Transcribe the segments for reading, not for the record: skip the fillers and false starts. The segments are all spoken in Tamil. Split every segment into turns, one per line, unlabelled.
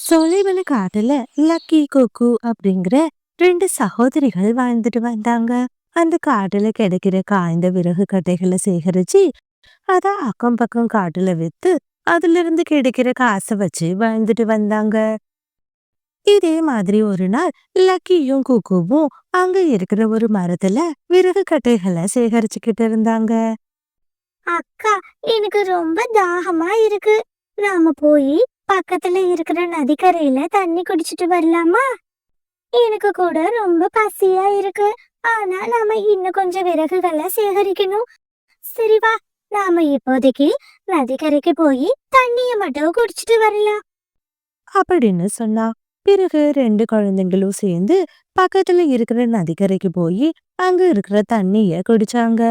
சொலைவன காட்டுல லக்கி கொக்கு அப்படிங்கிற ரெண்டு சகோதரிகள் வாழ்ந்துட்டு வந்தாங்க. அந்த காட்டுல கிடைக்கிற காய்ந்த விறகு கட்டைகளை சேகரிச்சு அத அக்கம் பக்கம் காட்டுல வித்து அதுல இருந்து கிடைக்கிற காசை வச்சு வாழ்ந்துட்டு வந்தாங்க. இதே மாதிரி ஒரு நாள் லக்கியும் குக்குவும் அங்க இருக்கிற ஒரு மரத்துல விறகு கட்டைகளை சேகரிச்சுக்கிட்டு இருந்தாங்க.
அக்கா, எனக்கு ரொம்ப தாகமா இருக்கு. நாம போய் பக்கத்துல இருக்கிற நதிக்கரையில தண்ணி குடிச்சிட்டு வரலாமா? எனக்கு கூட ரொம்ப பசியா இருக்கு. ஆனா நாம இன்னும் கொஞ்சம் விறகுகளை சேகரிக்கணும். சரி வா, நாம இப்போதைக்கு நதிக்கரைக்கு போய் தண்ணிய மட்டும் குடிச்சிட்டு வரலாம்.
அப்படின்னு சொன்னா. பிறகு ரெண்டு குழந்தைங்களும் சேர்ந்து பக்கத்துல இருக்கிற நதிக்கரைக்கு போய் அங்க இருக்கிற தண்ணிய குடிச்சாங்க.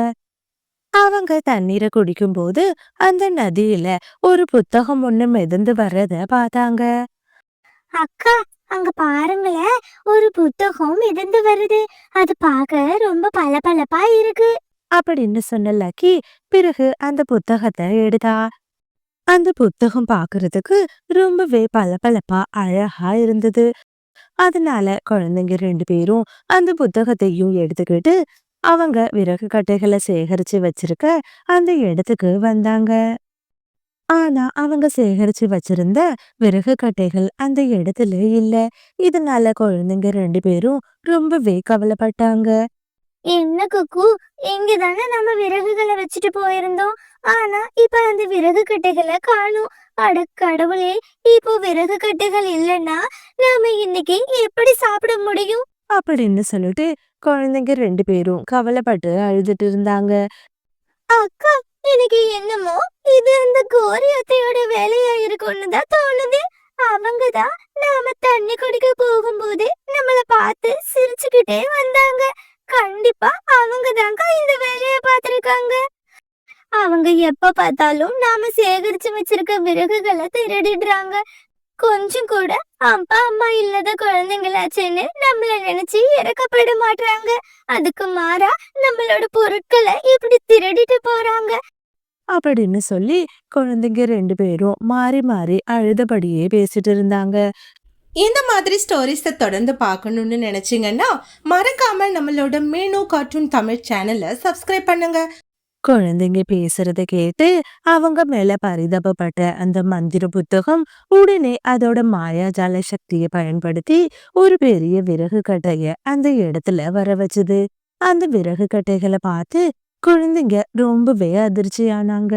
அவங்க தண்ணீரை குடிக்கும்போது அந்த நதியில ஒரு புத்தகம் ஒண்ணு மிதந்து வர்றத பார்த்தாங்க.
அக்கா, அங்க பாருங்களேன், ஒரு புத்தகம் மிதந்து வருது. அது பார்க்க ரொம்ப பளபளப்பா இருக்கு.
அப்படின்னு சொன்ன லக்கி பிறகு அந்த புத்தகத்தை எடுத்தா. அந்த புத்தகம் பார்க்கிறதுக்கு ரொம்பவே பளபளப்பா அழகா இருந்தது. அதனால குழந்தைங்க ரெண்டு பேரும் அந்த புத்தகத்தையும் எடுத்துக்கிட்டு அவங்க விறகு கட்டைகளை சேகரிச்சு வச்சிருக்க அந்த இடத்துக்கு வந்தாங்க. ஆனா அவங்க சேகரிச்சு வச்சிருந்த விறகு கட்டைகள் அந்த இடத்துல இல்ல. இதனால குழந்தைங்க ரெண்டு பேரும் ரொம்பவே கவலைப்பட்டாங்க.
என்ன குக்கு, இங்கதானே நம்ம விறகுகளை வச்சுட்டு போயிருந்தோம். ஆனா இப்ப அந்த விறகு கட்டைகளை காணோம். அட கடவுளே, இப்போ விறகு கட்டைகள் இல்லைன்னா நாம இன்னைக்கு எப்படி சாப்பிட முடியும்?
அப்படின்னு சொல்லிட்டு குழந்தைங்க ரெண்டு பேரும் கவலைப்பட்டு அழுதுட்டு இருந்தாங்க.
அக்கா, எனக்கு என்னமோ இது அந்த கோரி அத்தையோட வேலையா இருக்கும்னு தான் தோணுது. அவங்கதான் நாம தண்ணி குடிக்க போகும்போது நம்மள பார்த்து சிரிச்சுக்கிட்டே வந்தாங்க. கண்டிப்பா அவங்க தாங்க இந்த வேலையை பார்த்திருக்காங்க. அவங்க எப்ப பார்த்தாலும் நாம சேகரிச்சு வச்சிருக்க விறகுகளை திருடிடுறாங்க. கொஞ்சம் கூட அப்பா அம்மா இல்லாத குழந்தைங்களாச்சுன்னு நம்மள நினைச்சு இறக்கப்பட மாட்டாங்க. அதுக்கு மாறா நம்மளோட பொருட்களை இப்படி திருடிட்டு போறாங்க.
அப்படின்னு சொல்லி குழந்தைங்க ரெண்டு பேரும் மாறி மாறி அழுதபடியே பேசிட்டு இருந்தாங்க.
இந்த மாதிரி ஸ்டோரிஸை தொடர்ந்து பார்க்கணும்னு நினைச்சீங்கன்னா மறக்காம நம்மளோட மீனு கார்ட்டூன் தமிழ் சேனலை சப்ஸ்கிரைப் பண்ணுங்க.
குழந்தைங்க பேசுறத கேட்டு அவங்க மேல பரிதாபப்பட்ட அந்த மந்திர புத்தகம் உடனே அதோட மாயாஜால சக்தியை பயன்படுத்தி ஒரு பெரிய விறகு கட்டைய அந்த இடத்துல வர வச்சுது. அந்த விறகு கட்டைகளை பார்த்து குழந்தைங்க ரொம்பவே அதிர்ச்சியானாங்க.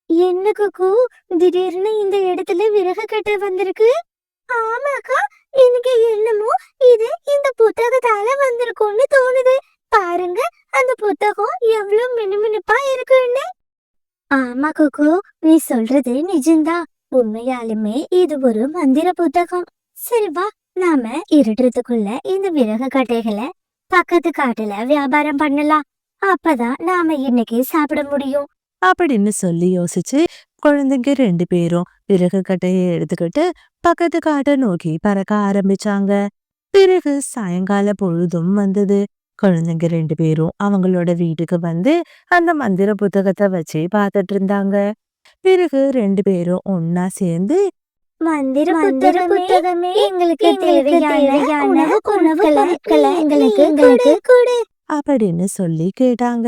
என்ன குக்கு, திடீர்னு இந்த இடத்துல விறகு கட்டை வந்திருக்கு? ஆமாக்கா, எனக்கு என்னமோ இது இந்த புத்தகத்தால வந்திருக்கும்னு தோணுது. பாருங்க, அந்த புத்தகம் எவ்வளவு மினுமினுப்பா இருக்குன்னு. ஆமா குக்கு, நீ சொல்றது நிஜம்தான். உண்மையாலுமே இது ஒரு மந்திர புத்தகம். சரி வா, நாம இருட்டுறதுக்குள்ள இந்த விறகு கட்டைகளை பக்கத்து காட்டுல வியாபாரம் பண்ணலாம். அப்பதான் நாம இன்னைக்கு சாப்பிட முடியும்.
அப்படின்னு சொல்லி யோசிச்சு குழந்தைங்க ரெண்டு பேரும் விறகு கட்டையை எடுத்துக்கிட்டு பக்கத்து காட்டை நோக்கி பறக்க ஆரம்பிச்சாங்க. பிறகு சாயங்கால பொழுதும் வந்தது. குழந்தைங்க ரெண்டு பேரும் அவங்களோட வீட்டுக்கு வந்து அந்த மந்திர புத்தகத்தை வச்சு பார்த்துட்டு இருந்தாங்க. பிறகு ரெண்டு பேரும் ஒன்னா சேர்ந்து
மந்திர புத்தகமே எங்களுக்கு தேவையான உணவு பொருட்களை எங்களுக்கு கொடு.
அப்படின்னு சொல்லி கேட்டாங்க.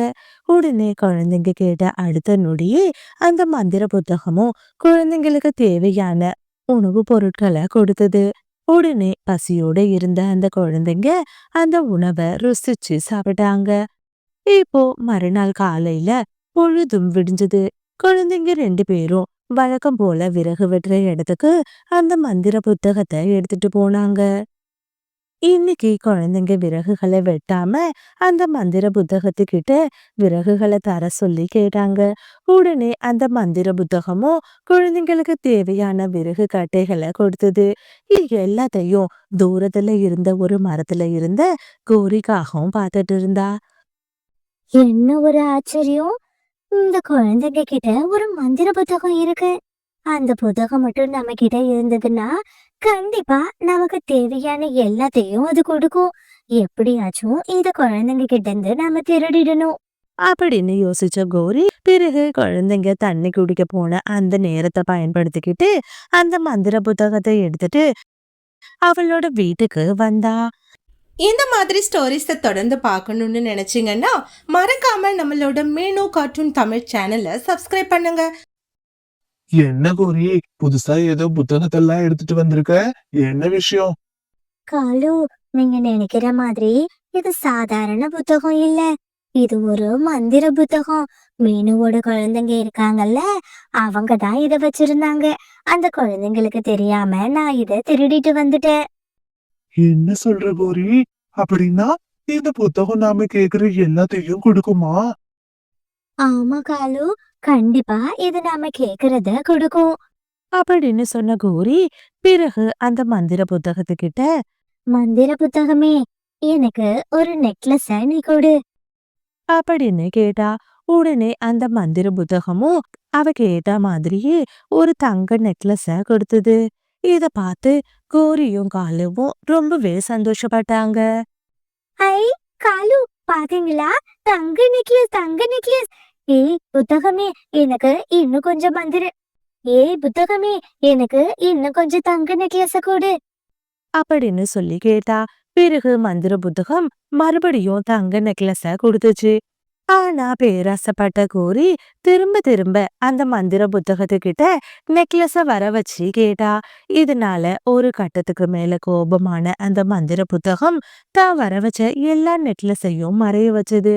உடனே குழந்தைங்க கேட்ட அடுத்த நொடியே அந்த மந்திர புத்தகமும் குழந்தைங்களுக்கு தேவையான உணவு பொருட்களை கொடுத்தது. உடனே பசியோட இருந்த அந்த குழந்தைங்க அந்த உணவை ருசிச்சு சாப்பிட்டாங்க. இப்போ மறுநாள் காலையில பொழுதும் விடிஞ்சது. குழந்தைங்க ரெண்டு பேரும் வழக்கம் போல விறகு வெட்டுற இடத்துக்கு அந்த மந்திர புத்தகத்தை எடுத்துட்டு போனாங்க. இன்னைக்கு குழந்தைங்க விறகுகளை வெட்டாம அந்த மந்திர புத்தகத்துக்கிட்ட விறகுகளை தர சொல்லி கேட்டாங்க. உடனே அந்த மந்திர புத்தகமும் குழந்தைங்களுக்கு தேவையான விறகு கட்டைகளை கொடுத்தது. இது எல்லாத்தையும் தூரத்துல இருந்த ஒரு மரத்துல இருந்த கோரிக்காகவும் பார்த்துட்டு இருந்தா.
என்ன ஒரு ஆச்சரியம்! இந்த குழந்தைங்க கிட்ட ஒரு மந்திர புத்தகம் இருக்கு. அந்த புத்தகம் மட்டும் நம்ம கிட்ட இருந்ததுன்னா கண்டிப்பா நமக்கு தேவையான எல்லாத்தையும் அது கொடுக்கும். எப்படியாச்சும் இந்த குழந்தைங்க கிட்ட இருந்து நாம திருடிடணும்.
அப்படின்னு யோசிச்ச கோரி பிறகு குழந்தைங்க தண்ணி குடிக்க போன அந்த நேரத்தை பயன்படுத்திக்கிட்டு அந்த மந்திர புத்தகத்தை எடுத்துட்டு அவளோட வீட்டுக்கு வந்தா.
இந்த மாதிரி ஸ்டோரிஸை தொடர்ந்து பார்க்கணும்னு நினைச்சீங்கன்னா மறக்காம நம்மளோட மீனு கார்ட்டூன் தமிழ் சேனலை சப்ஸ்கிரைப் பண்ணுங்க.
என்ன கோரி, புதுசா ஏதோ புத்தகத்தெல்லாம் எடுத்துட்டு வந்திருக்க? என்ன விஷயம்?
காலு, நீங்க நினைக்கிற மாதிரி இது சாதாரண புத்தகம் இல்ல. இது ஒரு மந்திர புத்தகம். மீனுவோட குழந்தைங்க இருக்காங்கல்ல, அவங்க தான் இத வச்சிருந்தாங்க. அந்த குழந்தைங்களுக்கு தெரியாம நான் இத திருடிட்டு வந்துட்டேன்.
என்ன சொல்ற கோரி? அப்படின்னா இந்த புத்தகம் நாம கேக்குற எல்லாத்தையும் கொடுக்குமா?
ஆமா காலு, கண்டிப்பா இது நாம கேக்குறத கொடுக்கும்.
அப்படின்னு சொன்ன கோரி பிறகு அந்த மந்திர புத்தகத்துக்கிட்ட
மந்திர புத்தகமே, எனக்கு ஒரு நெக்லஸ நீ கொடு.
அப்படின்னு கேட்டா. உடனே அந்த மந்திர புத்தகமும் அவ கேட்ட மாதிரியே ஒரு தங்க நெக்லஸ கொடுத்தது. இத பார்த்து கோரியும் காலுவும் ரொம்பவே சந்தோஷப்பட்டாங்க.
ஐ காலு, பாத்தீங்களா? தங்க நெக்லஸ், தங்க நெக்லஸ். புத்தகமே, எனக்கு இன்னும் கொஞ்சம் புத்தகமே, எனக்கு இன்னும் கொஞ்சம் தங்க நெக்லஸ கொடு.
அப்படின்னு சொல்லி கேட்டா. பிறகு மந்திர புத்தகம் மறுபடியும் தங்க நெக்லஸ கொடுத்துச்சு. ஆனா பேராசைப்பட்ட கோரி திரும்ப திரும்ப அந்த மந்திர புத்தகத்துக்கிட்ட நெக்லஸ வர வச்சு கேட்டா. இதனால ஒரு கட்டத்துக்கு மேல கோபமான அந்த மந்திர புத்தகம் தான் வர வச்ச எல்லா நெக்லஸையும் மறைய வச்சது.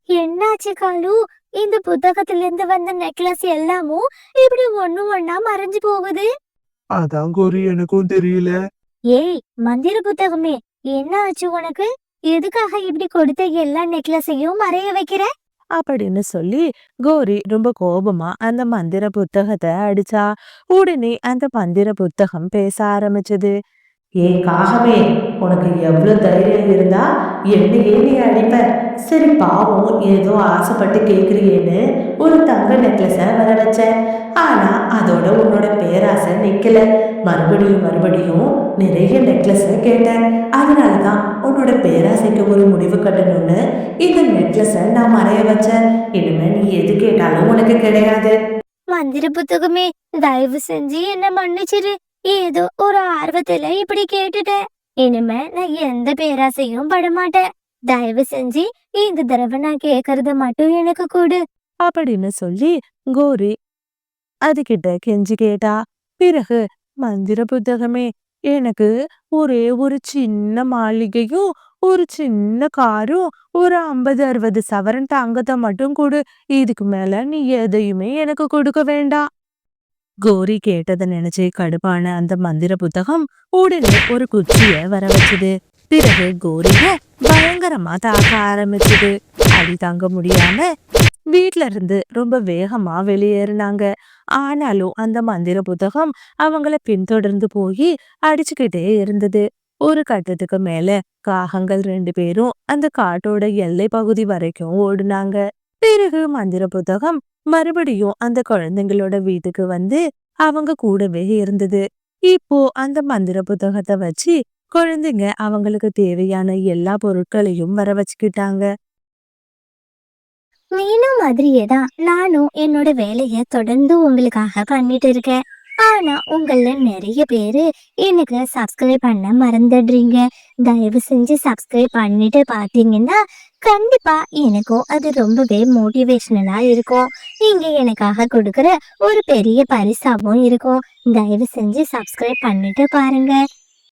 என்னாச்சு காலு? இந்த புத்தகத்துல இருந்து வந்த நெக்லஸ் எல்லாமும் இப்படி ஒண்ணு ஒண்ணா மறைஞ்சு போகுது.
அதான் கோரி, எனக்கும் தெரியல.
மந்திர புத்தகமே, என்ன ஆச்சு உனக்கு? எதுக்காக இப்படி கொடுத்த எல்லா நெக்லஸையும் மறைய வைக்கிற?
அப்படின்னு சொல்லி கோரி ரொம்ப கோபமா அந்த மந்திர புத்தகத்தை அடிச்சா. உடனே அந்த மந்திர புத்தகம் பேச ஆரம்பிச்சது.
ஏன் காகமே, உனக்கு எவ்வளவு தைரியம் இருந்தா என்னையே நீ அடிப்ப? சரி பாவம், ஏதோ ஆசைப்பட்டு கேக்குறியேன்னு ஒரு தங்க நெக்லஸ வர வச்சேன். ஆனா அதோட உன்னோட பேராசை நிக்கல. மறுபடியும் மறுபடியும் நிறைய நெக்லஸ கேட்டேன். அதனாலதான் உன்னோட பேராசைக்கு ஒரு முடிவு கட்டணும்னு இந்த நெக்லஸ நான் மறைய வச்சேன். இனிமே நீ எது கேட்டாலும் உனக்கு கிடையாது.
மந்திர புத்தகமே, தயவு செஞ்சு என்ன மன்னிச்சிரு. ஏதோ ஒரு ஆர்வத்துல இப்படி கேட்டுட்டேன். இனிமே நான் எந்த பேராசையும் படமாட்டேன். தயவு செஞ்சு இந்த தடவை நான் கேக்குறத மட்டும் எனக்கு கொடு.
அப்படின்னு சொல்லி கோரி அதுகிட்ட கெஞ்சி கேட்டா. பிறகு மந்திர புத்தகமே, எனக்கு ஒரே ஒரு சின்ன மாளிகையும் ஒரு சின்ன காரும் ஒரு 50-60 சவரன் தங்கத்தை மட்டும் கொடு. இதுக்கு மேல நீ எதையுமே எனக்கு கொடுக்க வேண்டாம். கோரி கேட்டதை நினைச்சு கடுப்பான அந்த மந்திர புத்தகம் உடனே ஒரு குச்சிய வர வச்சுது. பிறகு கோரிய பயங்கரமா தாக்க ஆரம்பிச்சுது. அடி தாங்க முடியாம வீட்ல இருந்து ரொம்ப வேகமா வெளியேறினாங்க. ஆனாலும் அந்த மந்திர புத்தகம் அவங்கள பின்தொடர்ந்து போய் அடிச்சுக்கிட்டே இருந்தது. ஒரு கட்டத்துக்கு மேல காகங்கள் 2 பேரும் அந்த காட்டோட எல்லை பகுதி வரைக்கும் ஓடுனாங்க. பிறகு மந்திர புத்தகம் மறுபடியும் அந்த குழந்தைங்களோட வீட்டுக்கு வந்து அவங்க கூடவே இருந்தது. இப்போ அந்த மந்திர புத்தகத்தை வச்சு குழந்தைங்க அவங்களுக்கு தேவையான எல்லா பொருட்களையும் வர வச்சுக்கிட்டாங்க.
மீனு மாதிரியே தான் நானும் என்னோட வேலைய தொடர்ந்து உங்களுக்காக பண்ணிட்டு இருக்கேன். ஆனா உங்கள நிறைய பேரு எனக்கு சப்ஸ்கிரைப் பண்ண மறந்துடுறீங்க. தயவு செஞ்சு சப்ஸ்கிரைப் பண்ணிட்டு பாத்தீங்கன்னா கண்டிப்பா எனக்கும் அது ரொம்பவே மோட்டிவேஷனலா இருக்கும். நீங்க எனக்காக கொடுக்குற ஒரு பெரிய பரிசாவும் இருக்கும். தயவு செஞ்சு சப்ஸ்கிரைப் பண்ணிட்டு பாருங்க.